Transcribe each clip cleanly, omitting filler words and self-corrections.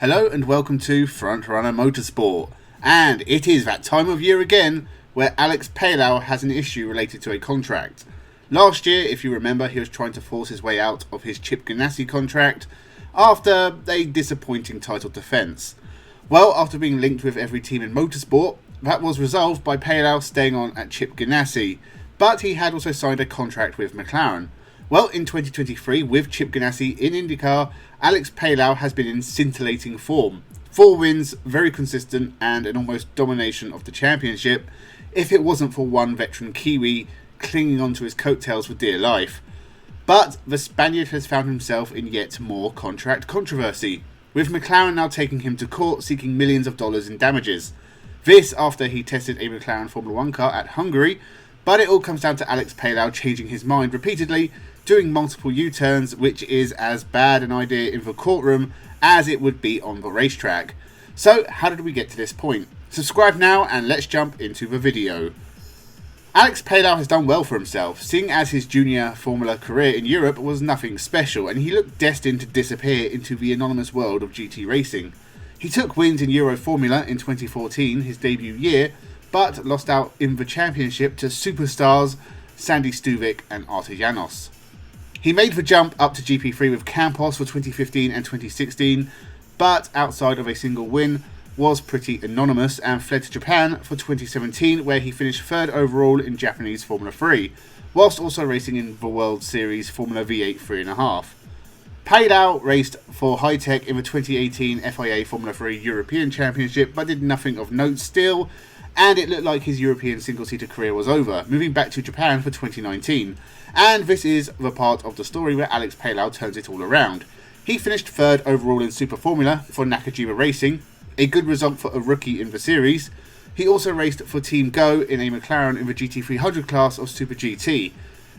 Hello and welcome to Frontrunner Motorsport, and it is that time of year again where Alex Palou has an issue related to a contract. Last year, if you remember, he was trying to force his way out of his Chip Ganassi contract after a disappointing title defence. Well, after being linked with every team in motorsport, that was resolved by Palou staying on at Chip Ganassi, but he had also signed a contract with McLaren. Well, in 2023, with Chip Ganassi in IndyCar, Alex Palou has been in scintillating form. 4 wins, very consistent, and an almost domination of the championship, if it wasn't for one veteran Kiwi clinging onto his coattails for dear life. But the Spaniard has found himself in yet more contract controversy, with McLaren now taking him to court seeking millions of dollars in damages. This after he tested a McLaren Formula 1 car at Hungary, but it all comes down to Alex Palou changing his mind repeatedly, doing multiple U-turns, which is as bad an idea in the courtroom as it would be on the racetrack. So how did we get to this point? Subscribe now and let's jump into the video. Alex Palou has done well for himself, seeing as his junior Formula career in Europe was nothing special and he looked destined to disappear into the anonymous world of GT racing. He took wins in Euro Formula in 2014, his debut year, but lost out in the championship to superstars Sandy Stuvik and Artur Janos. He made the jump up to GP3 with Campos for 2015 and 2016, but outside of a single win, was pretty anonymous and fled to Japan for 2017, where he finished 3rd overall in Japanese Formula 3, whilst also racing in the World Series Formula V8 3.5. Palou raced for High-Tech in the 2018 FIA Formula 3 European Championship, but did nothing of note still, and it looked like his European single-seater career was over, moving back to Japan for 2019. And this is the part of the story where Alex Palou turns it all around. He finished 3rd overall in Super Formula for Nakajima Racing, a good result for a rookie in the series. He also raced for Team Go in a McLaren in the GT300 class of Super GT.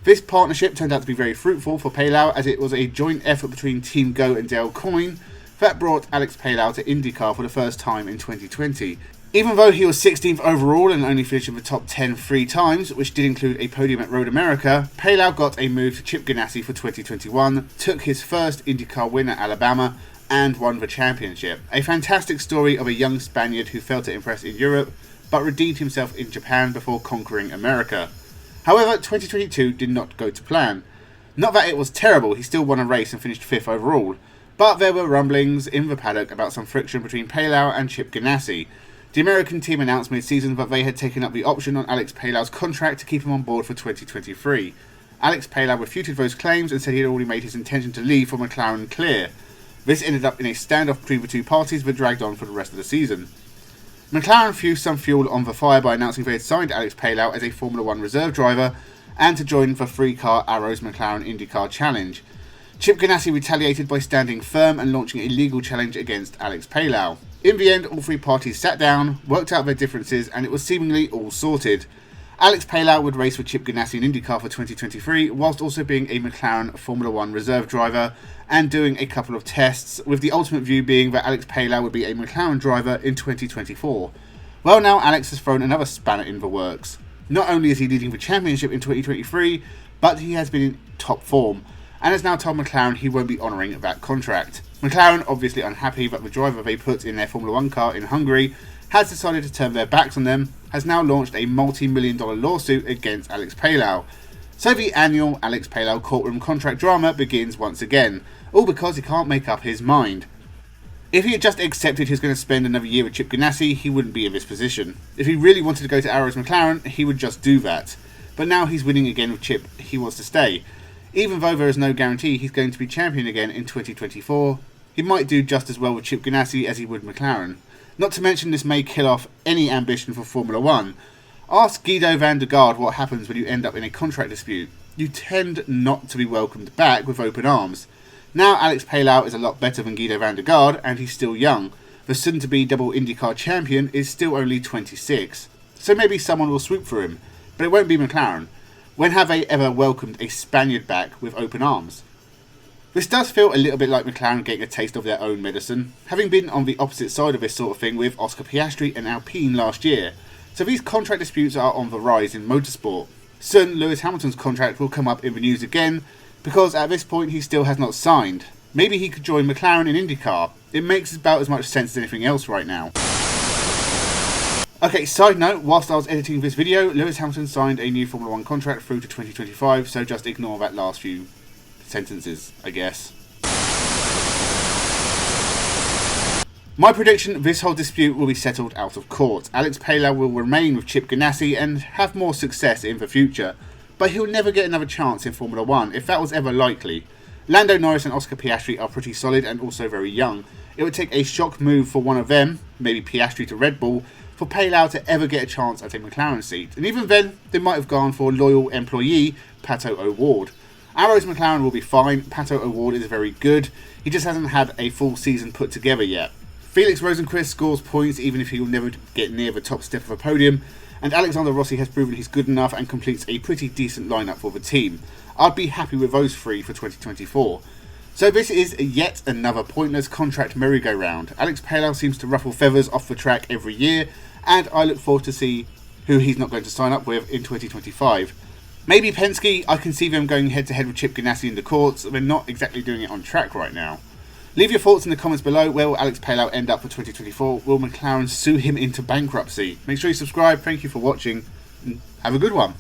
This partnership turned out to be very fruitful for Palou, as it was a joint effort between Team Go and Dale Coyne that brought Alex Palou to IndyCar for the first time in 2020. Even though he was 16th overall and only finished in the top 10 3 times, which did include a podium at Road America, Palou got a move to Chip Ganassi for 2021, took his first IndyCar win at Alabama, and won the championship. A fantastic story of a young Spaniard who failed to impress in Europe, but redeemed himself in Japan before conquering America. However, 2022 did not go to plan. Not that it was terrible, he still won a race and finished 5th overall, but there were rumblings in the paddock about some friction between Palou and Chip Ganassi. The American team announced mid-season that they had taken up the option on Alex Palou's contract to keep him on board for 2023. Alex Palou refuted those claims and said he had already made his intention to leave for McLaren clear. This ended up in a standoff between the two parties that dragged on for the rest of the season. McLaren threw some fuel on the fire by announcing they had signed Alex Palou as a Formula 1 reserve driver and to join the 3-car Arrows McLaren IndyCar Challenge. Chip Ganassi retaliated by standing firm and launching a legal challenge against Alex Palou. In the end, all 3 parties sat down, worked out their differences, and it was seemingly all sorted. Alex Palou would race for Chip Ganassi in IndyCar for 2023, whilst also being a McLaren Formula 1 reserve driver and doing a couple of tests, with the ultimate view being that Alex Palou would be a McLaren driver in 2024. Well, now Alex has thrown another spanner in the works. Not only is he leading the championship in 2023, but he has been in top form, and has now told McLaren he won't be honouring that contract. McLaren, obviously unhappy that the driver they put in their Formula 1 car in Hungary has decided to turn their backs on them, has now launched a multi-million-dollar lawsuit against Alex Palou. So the annual Alex Palou courtroom contract drama begins once again, all because he can't make up his mind. If he had just accepted he was going to spend another year with Chip Ganassi, he wouldn't be in this position. If he really wanted to go to Arrows McLaren, he would just do that. But now he's winning again with Chip, he wants to stay. Even though there is no guarantee he's going to be champion again in 2024, he might do just as well with Chip Ganassi as he would McLaren. Not to mention this may kill off any ambition for Formula 1. Ask Guido van der Garde what happens when you end up in a contract dispute. You tend not to be welcomed back with open arms. Now Alex Palou is a lot better than Guido van der Garde, and he's still young. The soon-to-be double IndyCar champion is still only 26. So maybe someone will swoop for him, but it won't be McLaren. When have they ever welcomed a Spaniard back with open arms? This does feel a little bit like McLaren getting a taste of their own medicine, having been on the opposite side of this sort of thing with Oscar Piastri and Alpine last year. So these contract disputes are on the rise in motorsport. Soon, Lewis Hamilton's contract will come up in the news again, because at this point he still has not signed. Maybe he could join McLaren in IndyCar. It makes about as much sense as anything else right now. Okay, side note, whilst I was editing this video, Lewis Hamilton signed a new Formula 1 contract through to 2025, so just ignore that last few sentences, I guess. My prediction, this whole dispute will be settled out of court. Alex Palou will remain with Chip Ganassi and have more success in the future, but he'll never get another chance in Formula 1, if that was ever likely. Lando Norris and Oscar Piastri are pretty solid and also very young. It would take a shock move for one of them, maybe Piastri to Red Bull, for Palou to ever get a chance at a McLaren seat. And even then, they might have gone for loyal employee Pato O'Ward. Arrow's McLaren will be fine. Pato O'Ward is very good. He just hasn't had a full season put together yet. Felix Rosenqvist scores points even if he will never get near the top step of a podium. And Alexander Rossi has proven he's good enough and completes a pretty decent lineup for the team. I'd be happy with those three for 2024. So this is yet another pointless contract merry-go-round. Alex Palou seems to ruffle feathers off the track every year, and I look forward to see who he's not going to sign up with in 2025. Maybe Penske. I can see them going head-to-head with Chip Ganassi in the courts. They're not exactly doing it on track right now. Leave your thoughts in the comments below. Where will Alex Palou end up for 2024? Will McLaren sue him into bankruptcy? Make sure you subscribe. Thank you for watching, and have a good one.